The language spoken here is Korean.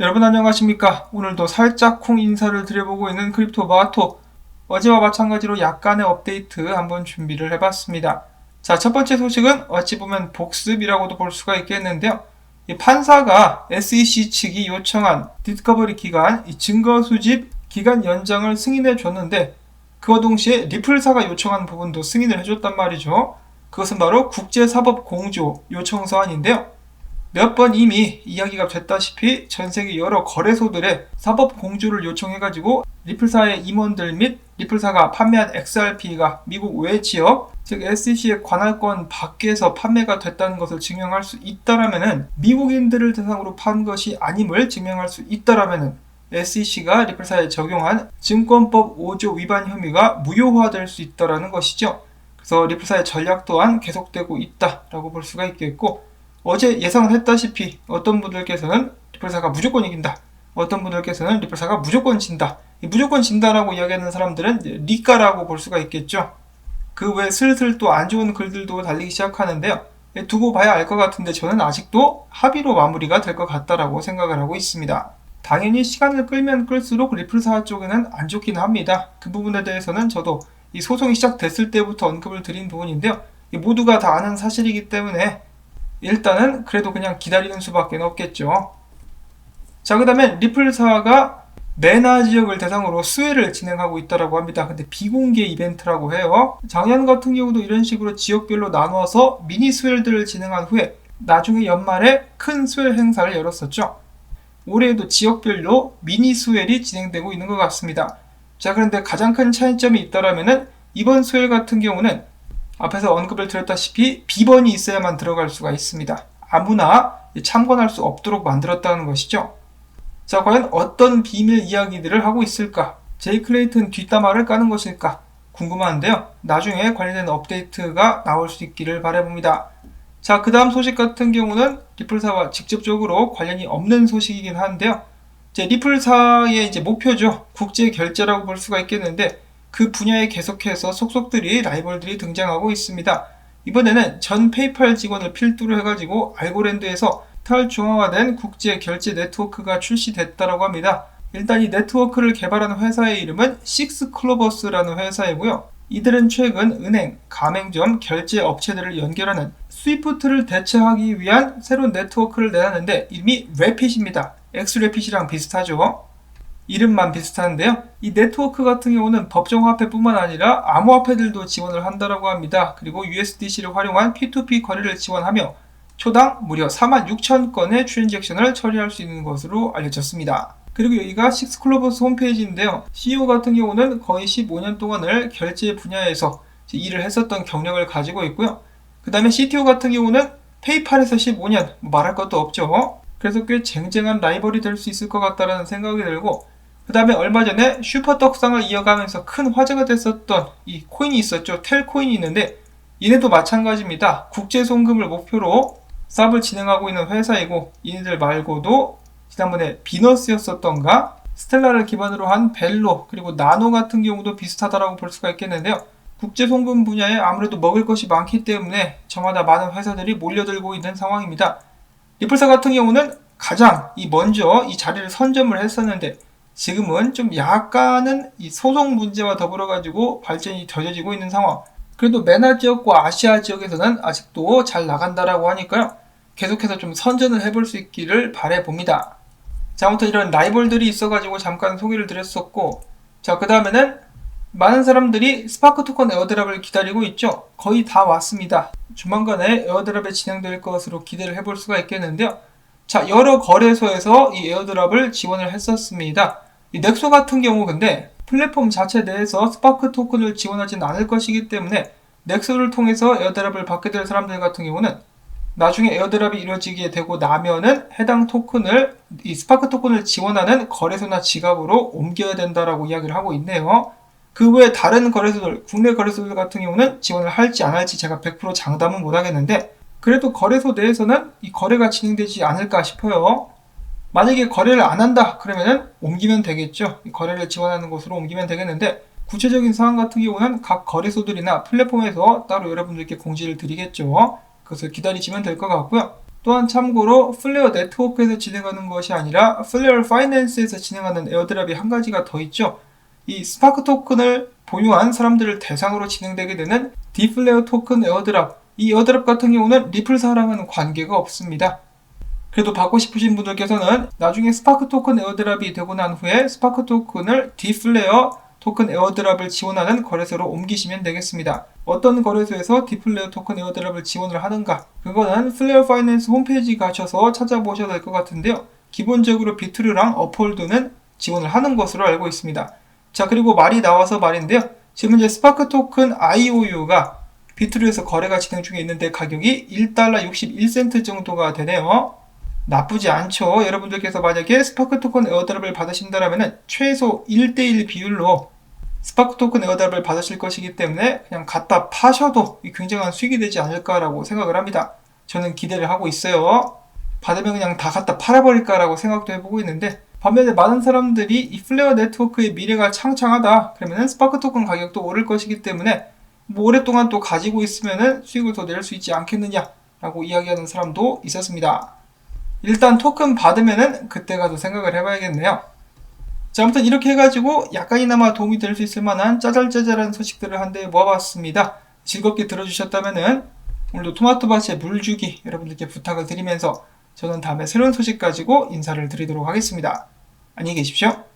여러분 안녕하십니까? 오늘도 살짝쿵 인사를 드려보고 있는 크립토 마토. 어제와 마찬가지로 약간의 업데이트 한번 준비를 해봤습니다. 자, 첫 번째 소식은 어찌 보면 복습이라고도 볼 수가 있겠는데요. 이 판사가 SEC 측이 요청한 디스커버리 기간, 이 증거 수집 기간 연장을 승인해 줬는데 그와 동시에 리플사가 요청한 부분도 승인을 해줬단 말이죠. 그것은 바로 국제사법공조 요청서안인데요. 몇 번 이미 이야기가 됐다시피 전세계 여러 거래소들의 사법 공조를 요청해가지고 리플사의 임원들 및 리플사가 판매한 XRP가 미국 외 지역, 즉 SEC의 관할권 밖에서 판매가 됐다는 것을 증명할 수 있다라면은 미국인들을 대상으로 판 것이 아님을 증명할 수 있다라면은 SEC가 리플사에 적용한 증권법 5조 위반 혐의가 무효화될 수 있다라는 것이죠. 그래서 리플사의 전략 또한 계속되고 있다라고 볼 수가 있겠고, 어제 예상을 했다시피 어떤 분들께서는 리플사가 무조건 이긴다, 어떤 분들께서는 리플사가 무조건 진다. 무조건 진다라고 이야기하는 사람들은 리가라고 볼 수가 있겠죠. 그 외에 슬슬 또 안 좋은 글들도 달리기 시작하는데요. 두고 봐야 알 것 같은데 저는 아직도 합의로 마무리가 될 것 같다라고 생각을 하고 있습니다. 당연히 시간을 끌면 끌수록 리플사 쪽에는 안 좋긴 합니다. 그 부분에 대해서는 저도 이 소송이 시작됐을 때부터 언급을 드린 부분인데요. 모두가 다 아는 사실이기 때문에 일단은 그래도 그냥 기다리는 수밖에 없겠죠. 자, 그 다음에 리플사가 메나 지역을 대상으로 수혜를 진행하고 있다고 합니다. 근데 비공개 이벤트라고 해요. 작년 같은 경우도 이런 식으로 지역별로 나누어서 미니 수혜들을 진행한 후에 나중에 연말에 큰 수혜 행사를 열었었죠. 올해에도 지역별로 미니 수혜이 진행되고 있는 것 같습니다. 자, 그런데 가장 큰 차이점이 있다라면은 이번 수혜 같은 경우는 앞에서 언급을 드렸다시피 비번이 있어야만 들어갈 수가 있습니다. 아무나 참관할 수 없도록 만들었다는 것이죠. 자, 과연 어떤 비밀 이야기들을 하고 있을까? 제이 클레이튼 뒷담화를 까는 것일까? 궁금한데요. 나중에 관련된 업데이트가 나올 수 있기를 바라봅니다. 자, 그 다음 소식 같은 경우는 리플사와 직접적으로 관련이 없는 소식이긴 한데요. 리플사의 목표죠. 국제 결제라고 볼 수가 있겠는데 그 분야에 계속해서 속속들이 라이벌들이 등장하고 있습니다. 이번에는 전 페이팔 직원을 필두로 해가지고 알고랜드에서 탈중앙화된 국제 결제 네트워크가 출시됐다고 합니다. 일단 이 네트워크를 개발한 회사의 이름은 식스클로버스라는 회사이고요. 이들은 최근 은행, 가맹점, 결제 업체들을 연결하는 스위프트를 대체하기 위한 새로운 네트워크를 내놨는데 이름이 래핏입니다. 엑스래핏이랑 비슷하죠. 이름만 비슷한데요. 이 네트워크 같은 경우는 법정화폐뿐만 아니라 암호화폐들도 지원을 한다고 합니다. 그리고 USDC를 활용한 P2P 거래를 지원하며 초당 무려 46,000건의 트랜잭션을 처리할 수 있는 것으로 알려졌습니다. 그리고 여기가 식스클로버스 홈페이지인데요. CEO 같은 경우는 거의 15년 동안을 결제 분야에서 일을 했었던 경력을 가지고 있고요. 그 다음에 CTO 같은 경우는 페이팔에서 15년, 말할 것도 없죠. 그래서 꽤 쟁쟁한 라이벌이 될 수 있을 것 같다는 생각이 들고, 그 다음에 얼마 전에 슈퍼 떡상을 이어가면서 큰 화제가 됐었던 이 코인이 있었죠. 텔코인이 있는데 얘네도 마찬가지입니다. 국제 송금을 목표로 사업을 진행하고 있는 회사이고, 얘네들 말고도 지난번에 비너스였었던가 스텔라를 기반으로 한 벨로, 그리고 나노 같은 경우도 비슷하다라고 볼 수가 있겠는데요. 국제 송금 분야에 아무래도 먹을 것이 많기 때문에 저마다 많은 회사들이 몰려들고 있는 상황입니다. 리플사 같은 경우는 가장 먼저 이 자리를 선점을 했었는데 지금은 좀 약간은 이 소송 문제와 더불어가지고 발전이 더뎌지고 있는 상황. 그래도 메나 지역과 아시아 지역에서는 아직도 잘 나간다라고 하니까요. 계속해서 좀 선전을 해볼 수 있기를 바라봅니다. 자, 아무튼 이런 라이벌들이 있어가지고 잠깐 소개를 드렸었고, 자, 그 다음에는 많은 사람들이 스파크 토큰 에어드랍을 기다리고 있죠. 거의 다 왔습니다. 조만간에 에어드랍이 진행될 것으로 기대를 해볼 수가 있겠는데요. 자, 여러 거래소에서 이 에어드랍을 지원을 했었습니다. 이 넥소 같은 경우 근데 플랫폼 자체 내에서 스파크 토큰을 지원하진 않을 것이기 때문에 넥소를 통해서 에어드랍을 받게 될 사람들 같은 경우는 나중에 에어드랍이 이루어지게 되고 나면은 해당 토큰을 이 스파크 토큰을 지원하는 거래소나 지갑으로 옮겨야 된다라고 이야기를 하고 있네요. 그 외에 다른 거래소들, 국내 거래소들 같은 경우는 지원을 할지 안 할지 제가 100% 장담은 못 하겠는데 그래도 거래소 내에서는 이 거래가 진행되지 않을까 싶어요. 만약에 거래를 안 한다 그러면은 옮기면 되겠죠. 거래를 지원하는 곳으로 옮기면 되겠는데 구체적인 사항 같은 경우는 각 거래소들이나 플랫폼에서 따로 여러분들께 공지를 드리겠죠. 그것을 기다리시면 될 것 같고요. 또한 참고로 플레어 네트워크에서 진행하는 것이 아니라 플레어 파이낸스에서 진행하는 에어드랍이 한 가지가 더 있죠. 이 스파크 토큰을 보유한 사람들을 대상으로 진행되게 되는 디플레어 토큰 에어드랍, 이 에어드랍 같은 경우는 리플사랑은 관계가 없습니다. 그래도 받고 싶으신 분들께서는 나중에 스파크 토큰 에어드랍이 되고 난 후에 스파크 토큰을 디플레어 토큰 에어드랍을 지원하는 거래소로 옮기시면 되겠습니다. 어떤 거래소에서 디플레어 토큰 에어드랍을 지원을 하는가? 그거는 플레어 파이낸스 홈페이지 가셔서 찾아보셔야 될 것 같은데요. 기본적으로 비트루랑 업홀드는 지원을 하는 것으로 알고 있습니다. 자, 그리고 말이 나와서 말인데요. 지금 현재 스파크 토큰 IOU가 비트루에서 거래가 진행 중에 있는데 가격이 1달러 61센트 정도가 되네요. 나쁘지 않죠. 여러분들께서 만약에 스파크 토큰 에어드랍을 받으신다면 최소 1대1 비율로 스파크 토큰 에어드랍을 받으실 것이기 때문에 그냥 갖다 파셔도 굉장한 수익이 되지 않을까라고 생각을 합니다. 저는 기대를 하고 있어요. 받으면 그냥 다 갖다 팔아버릴까라고 생각도 해보고 있는데, 반면에 많은 사람들이 이 플레어 네트워크의 미래가 창창하다, 그러면 스파크 토큰 가격도 오를 것이기 때문에 뭐 오랫동안 또 가지고 있으면 수익을 더 낼 수 있지 않겠느냐라고 이야기하는 사람도 있었습니다. 일단 토큰 받으면은 그때 가서 생각을 해봐야겠네요. 자, 아무튼 이렇게 해가지고 약간이나마 도움이 될 수 있을 만한 짜잘짜잘한 소식들을 한데 모아봤습니다. 즐겁게 들어주셨다면은 오늘도 토마토밭에 물 주기 여러분들께 부탁을 드리면서 저는 다음에 새로운 소식 가지고 인사를 드리도록 하겠습니다. 안녕히 계십시오.